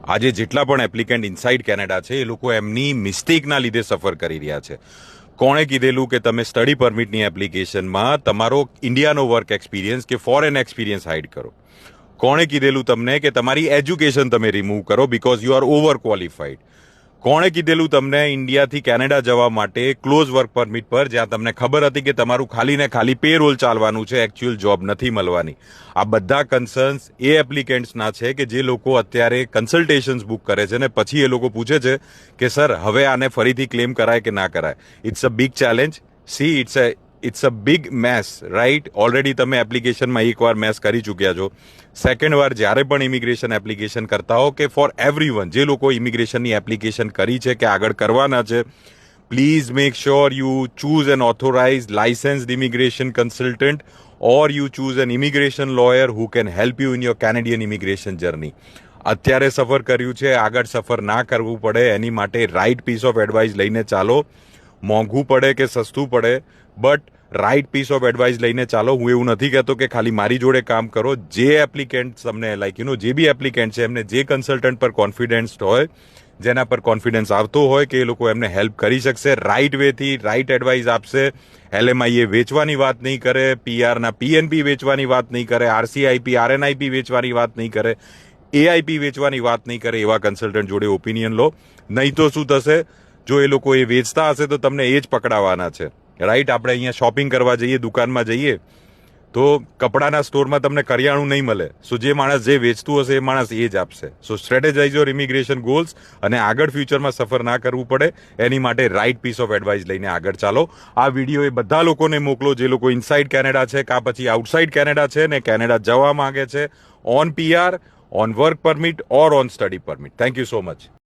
આજે જેટલા પણ એપ્લિકન્ટ ઇનસાઇડ કેનેડા છે એ લોકો એમની મિસ્ટેકના લીધે સફર કરી રહ્યા છે. કોણે કીધેલું કે તમે સ્ટડી પરમિટની એપ્લિકેશનમાં તમારો ઇન્ડિયાનો વર્ક એક્સપિરિયન્સ કે ફોરેન એક્સપિરિયન્સ હાઇડ કરો? કોણે કીધેલું તમને કે તમારી એજ્યુકેશન તમે રિમૂવ કરો because you are over qualified? કોણે કીધેલું તમને ઇન્ડિયાથી કેનેડા જવા માટે ક્લોઝ વર્ક પરમિટ પર, જ્યાં તમને ખબર હતી કે તમારું ખાલી ને ખાલી પે રોલ ચાલવાનું છે, એકચ્યુઅલ જોબ નથી મળવાની? આ બધા કન્સર્ન્સ એ એપ્લિકેન્ટ્સના છે કે જે લોકો અત્યારે કન્સલ્ટેશન્સ બુક કરે છે ને પછી એ લોકો પૂછે છે કે સર હવે આને ફરીથી ક્લેમ કરાય કે ના કરાય. It's a big challenge. See it's a big mess, right? Already તમે એપ્લિકેશનમાં એકવાર મેસ કરી ચૂક્યા છો. સેકન્ડ વાર જ્યારે પણ ઇમિગ્રેશન એપ્લિકેશન કરતા હો, કે ફોર એવરીવન જે લોકો ઇમિગ્રેશનની એપ્લિકેશન કરી છે કે આગળ કરવાના છે, please make sure you choose an authorised licensed immigration consultant or you choose an immigration lawyer who can help you in your Canadian immigration journey. અત્યારે સફર કર્યું છે, આગળ સફર ના કરવું પડે એની માટે રાઇટ પીસ ઓફ એડવાઇસ લઈને ચાલો. મોંઘું પડે કે સસ્તું પડે, but right piece of advice લઈને ચાલો. હું એવું નથી કહેતો કે ખાલી મારી જોડે કામ કરો. જે એપ્લિકેન્ટ તમને જે બી એપ્લિકેન્ટ છે એમને જે કન્સલ્ટન્ટ પર કોન્ફિડન્સ હોય, જેના પર કોન્ફિડન્સ આવતો હોય કે એ લોકો એમને હેલ્પ કરી શકશે, રાઇટ વેથી રાઇટ એડવાઇસ આપશે. LMIA વેચવાની વાત નહીં કરે, PRના PNP વેચવાની વાત નહીં કરે, RCIP RNIP વેચવાની વાત નહીં કરે, AIP વેચવાની વાત નહીં કરે. એવા કન્સલ્ટન્ટ જોડે ઓપિનિયન લો. નહીં તો શું થશે, જો એ લોકો એ વેચતા હશે તો તમને એ જ પકડાવાના છે, રાઈટ? આપણે અહીંયા શોપિંગ કરવા જઈએ, દુકાનમાં જઈએ તો કપડાના સ્ટોરમાં તમને કરિયાણું નહીં મળે. સો જે માણસ જે વેચતું હશે એ માણસ એ જ આપશે. સો સ્ટ્રેટેજાઇઝ યોર ઇમિગ્રેશન ગોલ્સ, અને આગળ ફ્યુચરમાં સફર ના કરવું પડે એની માટે રાઇટ પીસ ઓફ એડવાઇસ લઈને આગળ ચાલો. આ વિડીયો એ બધા લોકોને મોકલો જે લોકો ઇનસાઇડ કેનેડા છે કાં પછી આઉટસાઇડ કેનેડા છે ને કેનેડા જવા માંગે છે, on PR, on work permit or on study permit. Thank you so much.